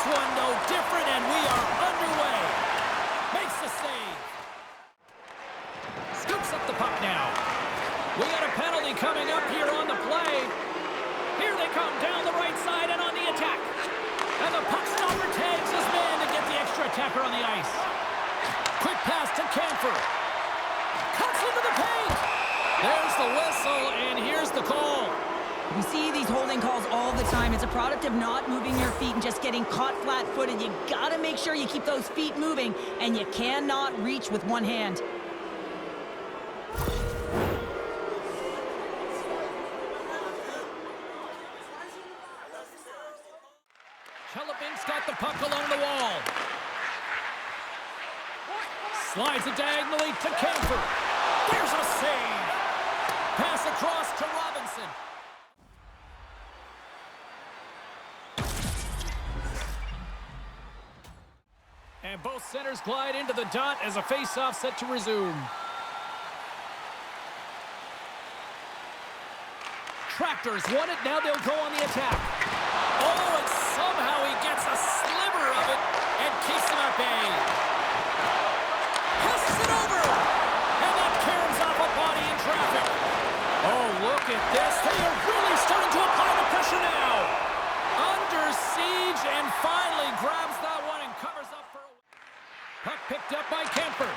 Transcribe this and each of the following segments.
one no different, and we are underway. Makes the save. Scoops up the puck now. We got a penalty coming up here on the play. Here they come down the right side and on the attack. And the puck stopper tags his man to get the extra attacker on the ice. Quick pass to Camphor. Cuts into the paint. There's the whistle, and here's the call. You see these holding calls all the time. It's a product of not moving your feet and just getting caught flat-footed. You gotta make sure you keep those feet moving, and you cannot reach with one hand. Chelyabinsk got the puck along the wall. Slides it diagonally to Camphor. There's a save. Pass across to Robinson. And both centers glide into the dot as a face-off set to resume. Tractors won it, now they'll go on the attack. Oh, and somehow he gets a sliver of it and keeps him at bay. Passes it over, and that caroms off a body in traffic. Oh, look at this. They are really starting to apply the pressure now. Under siege, and finally grabs that one and covers up for a... Puck picked up by Camphor.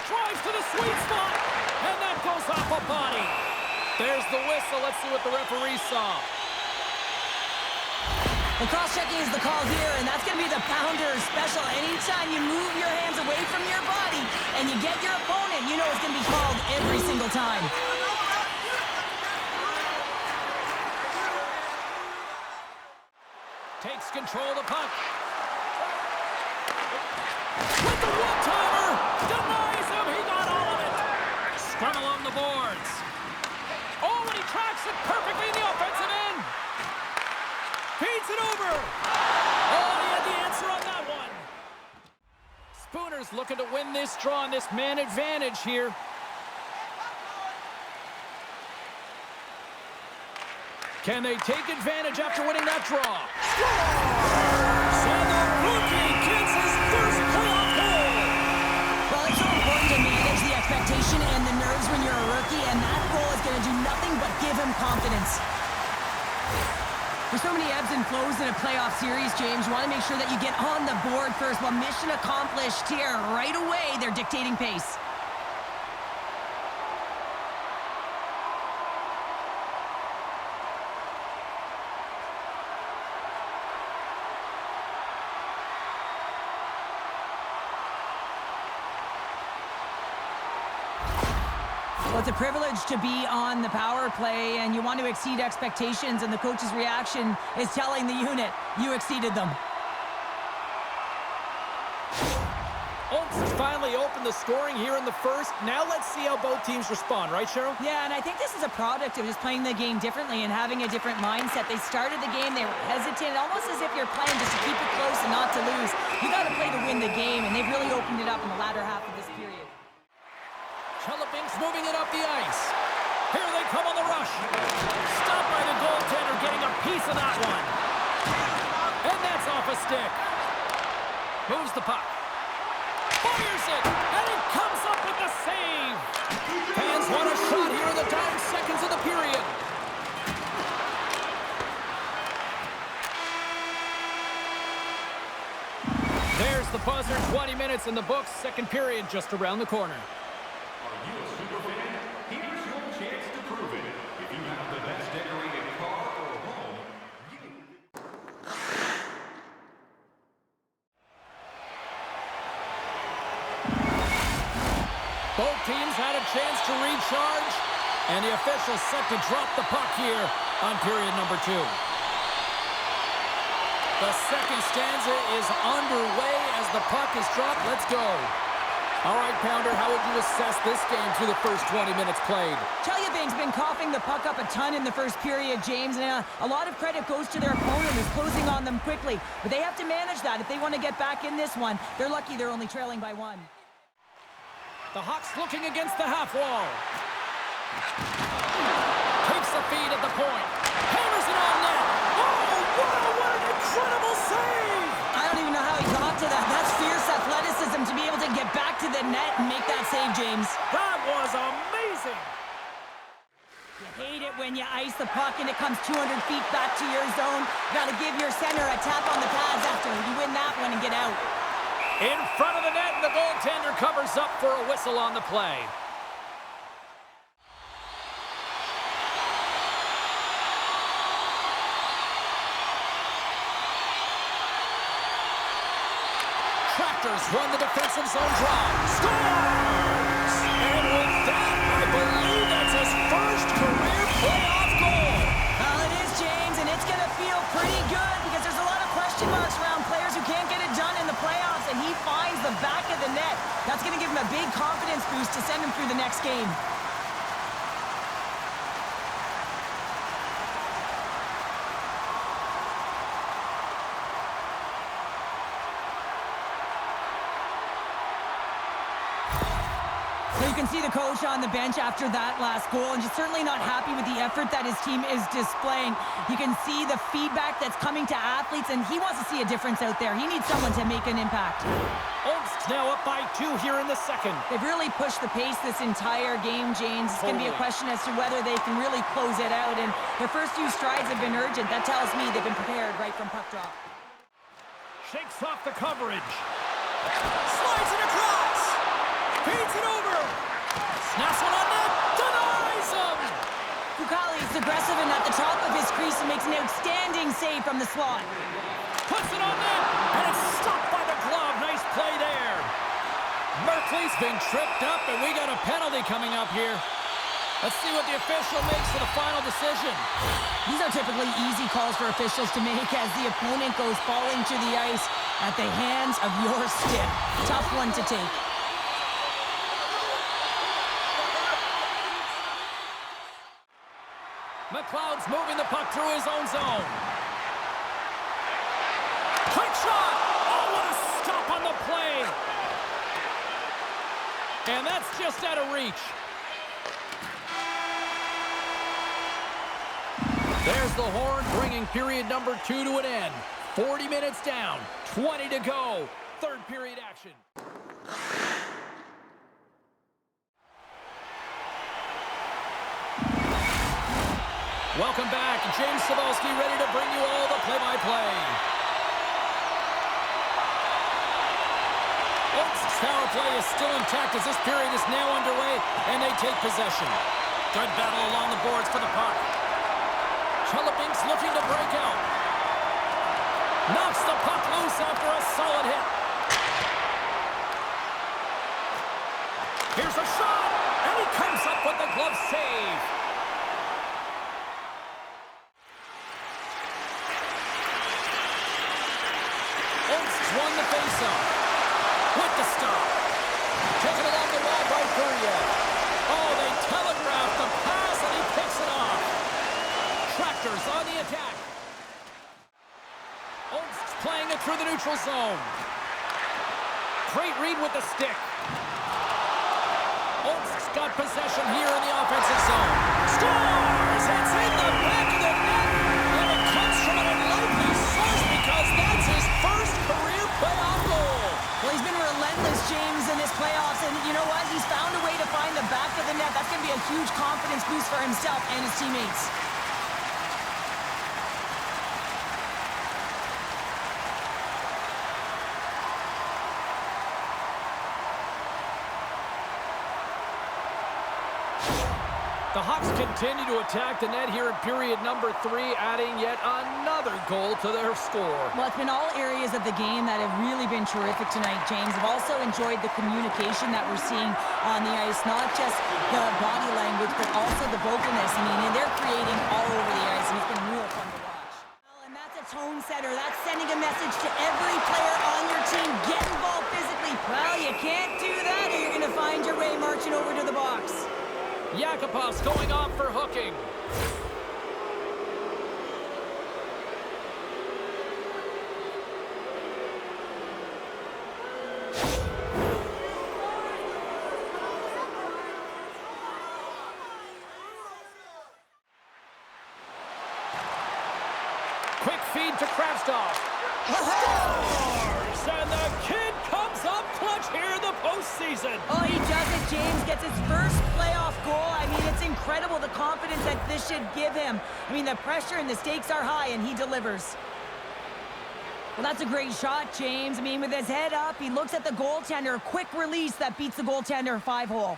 Drives to the sweet spot, and that goes off a body. There's the whistle. Let's see what the referee saw. Well, cross-checking is the call here, and that's going to be the pounder special. Anytime you move your hands away from your body and you get your opponent, you know it's going to be called every single time. Takes control of the puck. With the one-timer! Denies him! He got all of it! Scrum along the boards. Oh, and he tracks it perfectly in the offensive end! Feeds it over! Oh, and he had the answer on that one! Spooner's looking to win this draw on this man advantage here. Can they take advantage after winning that draw? Scores! And the rookie gets his first playoff goal! Well, it's so important to manage the expectation and the nerves when you're a rookie, and that goal is going to do nothing but give him confidence. There's so many ebbs and flows in a playoff series, James. You want to make sure that you get on the board first. Well, mission accomplished here. Right away, they're dictating pace. Well, it's a privilege to be on the power play, and you want to exceed expectations, and the coach's reaction is telling the unit, you exceeded them. Omsk finally opened the scoring here in the first. Now let's see how both teams respond, right, Cheryl? Yeah, and I think this is a product of just playing the game differently and having a different mindset. They started the game, they were hesitant, almost as if you're playing just to keep it close and not to lose. You got to play to win the game, and they've really opened it up in the latter half of this period. Chelyabinsk moving it up the ice. Here they come on the rush. Stopped by the goaltender, getting a piece of that one. And that's off a stick. Moves the puck. Fires it, and it comes up with the save. Fans want a shot here in the dying seconds of the period. There's the buzzer, 20 minutes in the books. Second period just around the corner. Both teams had a chance to recharge, and the officials set to drop the puck here on period number 2. The second stanza is underway as the puck is dropped. Let's go. All right, Pounder, how would you assess this game through the first 20 minutes played? Chelyabinsk's been coughing the puck up a ton in the first period, James, and a lot of credit goes to their opponent who's closing on them quickly. But they have to manage that. If they want to get back in this one, they're lucky they're only trailing by 1. The Hawks looking against the half wall. Takes the feed at the point. Hammers it on net. Oh, wow, what an incredible save! net and make that save, James. That was amazing. You hate it when you ice the puck and it comes 200 feet back to your zone. You got to give your center a tap on the pads after you win that one and get out. In front of the net, and the goaltender covers up for a whistle on the play. Tractors run the defensive zone draw. Scores! And with that, I believe that's his first career playoff goal. Well, it is, James, and it's going to feel pretty good because there's a lot of question marks around players who can't get it done in the playoffs, and he finds the back of the net. That's going to give him a big confidence boost to send him through the next game. So you can see the coach on the bench after that last goal, and just certainly not happy with the effort that his team is displaying. You can see the feedback that's coming to athletes, and he wants to see a difference out there. He needs someone to make an impact. Omsk's now up by 2 here in the second. They've really pushed the pace this entire game, James. It's going to be a question as to whether they can really close it out, and their first few strides have been urgent. That tells me they've been prepared right from puck drop. Shakes off the coverage. Slides it across. Feeds it over. Snaps one on net. Denies him. Vaukie is aggressive and at the top of his crease and makes an outstanding save from the slot. Puts it on net. And it's stopped by the glove. Nice play there. Merkley's been tripped up, and we got a penalty coming up here. Let's see what the official makes for the final decision. These are typically easy calls for officials to make as the opponent goes falling to the ice at the hands of your stick. Tough one to take. McLeod's moving the puck through his own zone. Quick shot! Oh, what a stop on the play! And that's just out of reach. There's the horn, bringing period number 2 to an end. 40 minutes down, 20 to go. Third period action. Welcome back. James Cybulski ready to bring you all the play-by-play. Omsk's power play is still intact as this period is now underway, and they take possession. Good battle along the boards for the puck. Chelyabinsk looking to break out. Knocks the puck loose after a solid hit. Here's a shot, and he comes up with the glove save. Omsk's won the faceoff. With the stop. Taken along the wall by Guryev. Oh, they telegraph the pass, and he picks it off. Tractors on the attack. Omsk's playing it through the neutral zone. Great read with the stick. Omsk's got possession here in the offensive zone. Scores! It's in the back of the net, and it comes from an unlikely source because that's his first career playoff goal. Well, he's been relentless, James, in this playoffs, and you know what? He's found a way to find the back of the net. That's going to be a huge confidence boost for himself and his teammates. The Hawks continue to attack the net here in period number 3, adding yet another goal to their score. Well, it's been all areas of the game that have really been terrific tonight, James. I've also enjoyed the communication that we're seeing on the ice, not just the body language, but also the vocalness. I mean, they're creating all over the ice, and it's been real fun to watch. Well, and that's a tone setter. That's sending a message to every player on your team. Get involved physically. Well, you can't do that, or you're going to find your way marching over to the box. Yakupov's going off for hooking. Quick feed to Kravtsov. Scores! And the kid comes up clutch here in the postseason. Oh, he does it, James. Gets his first playoff goal. I mean, it's incredible the confidence that this should give him. I mean, the pressure and the stakes are high, and he delivers. Well, that's a great shot, James. I mean, with his head up, he looks at the goaltender. Quick release that beats the goaltender 5-hole.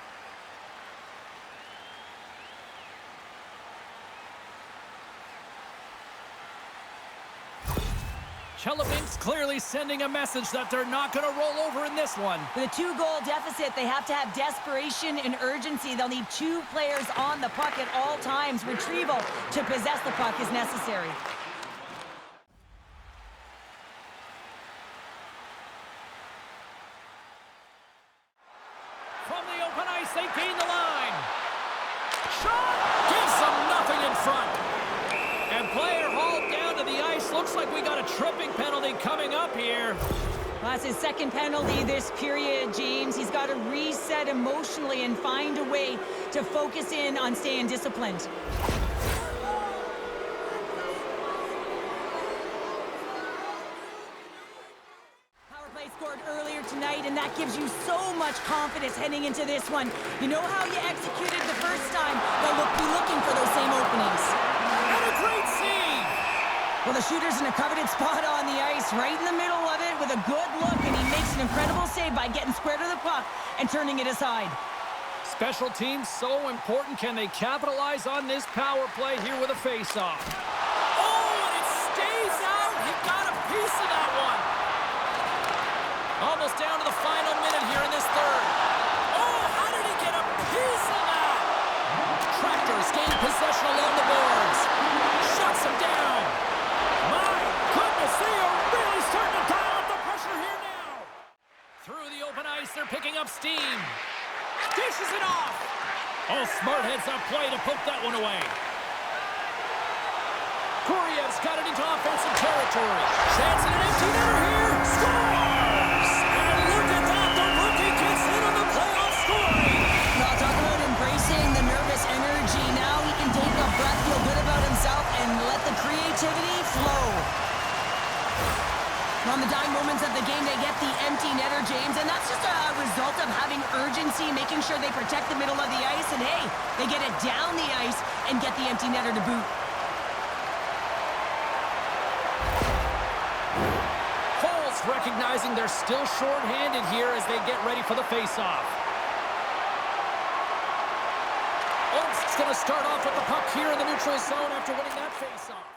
Chelyabinsk clearly sending a message that they're not going to roll over in this one. With a 2-goal deficit, they have to have desperation and urgency. They'll need 2 players on the puck at all times. Retrieval to possess the puck is necessary. From the open ice, they gain the line. Shot! Gives them nothing in front. And player hauled down to the ice. Looks like we got a tripping penalty coming up here. That's his second penalty this period, James. He's got to reset emotionally and find a way to focus in on staying disciplined. Power play scored earlier tonight, and that gives you so much confidence heading into this one. You know how you executed the first time. They'll be looking for those same openings. And a great save! Well, the shooter's in a coveted spot on the ice, right in the middle of it with a good look, and he makes an incredible save by getting square to the puck and turning it aside. Special teams so important. Can they capitalize on this power play here with a face-off? Oh, and it stays out. He got a piece of that one. Almost down to the final minute here in this third. Oh, how did he get a piece of that? Traktor's gained possession along the boards. Shuts him down. My goodness, they are really starting to dial up the pressure here now. Through the open ice, they're picking up steam. Dishes it off. Oh, smart heads-up play to poke that one away. Kuryev's got it into offensive territory. Chance in an empty netter here. Scores! And look at that. The rookie gets in on the playoff scoring. Now, talk about embracing the nervous energy. Now he can take a breath, feel good about himself, and let the creativity flow. On the dying moments of the game, they get the empty netter, James, and that's just a result of having urgency, making sure they protect the middle of the ice, and hey, they get it down the ice and get the empty netter to boot. Cole's recognizing they're still short-handed here as they get ready for the face-off. Omsk's going to start off with the puck here in the neutral zone after winning that face-off.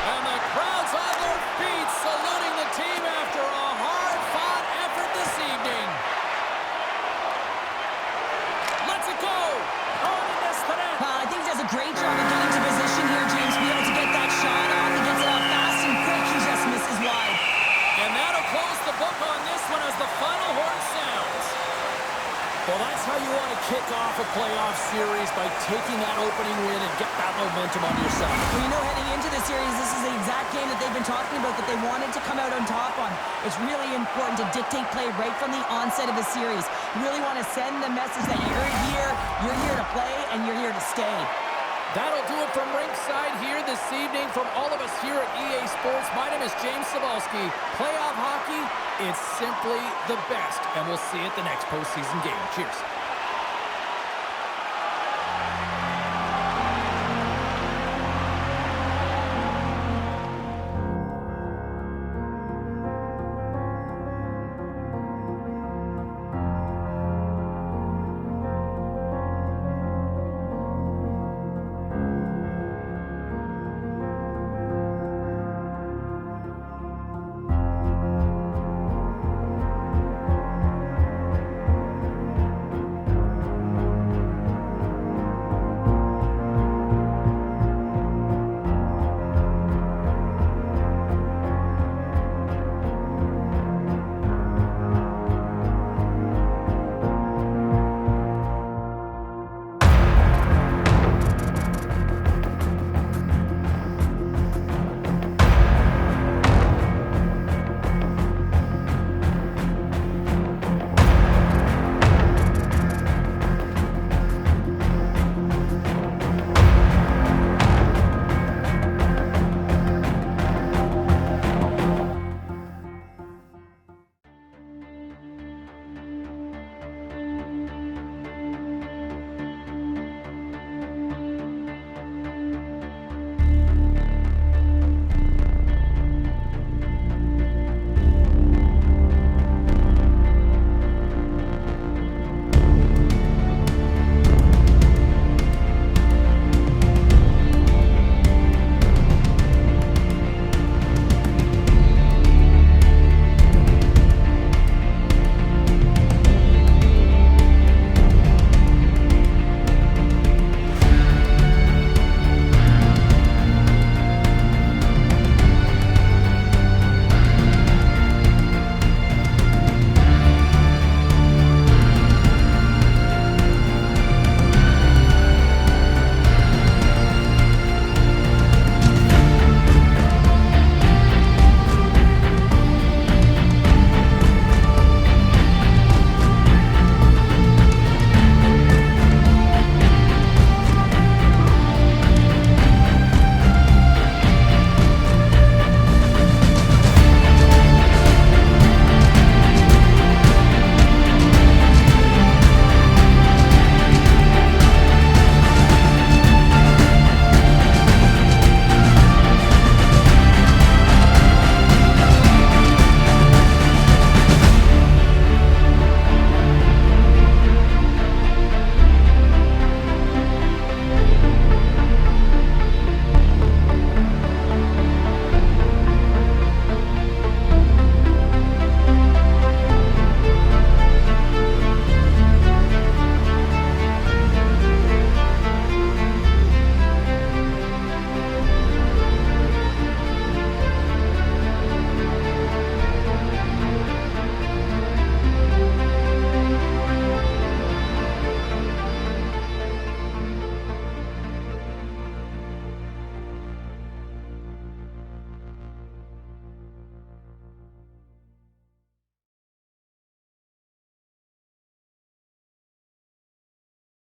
And the crowd's on their feet, saluting the team after a hard-fought effort this evening. Lets it go. Oh, he missed the net. I think he does a great job of getting to position here, James, to be able to get that shot off. He gets it out fast and quick. He just misses wide. And that'll close the book on this one as the final horn sounds. Well, that's how you want to kick off a playoff series, by taking that opening win and get that momentum on your side. Well, you know, heading into the series, this is the exact game that they've been talking about that they wanted to come out on top on. It's really important to dictate play right from the onset of the series. You really want to send the message that you're here to play, and you're here to stay. That'll do it from ringside here this evening. From all of us here at EA Sports, my name is James Cybulski. Playoff hockey, it's simply the best. And we'll see you at the next postseason game. Cheers.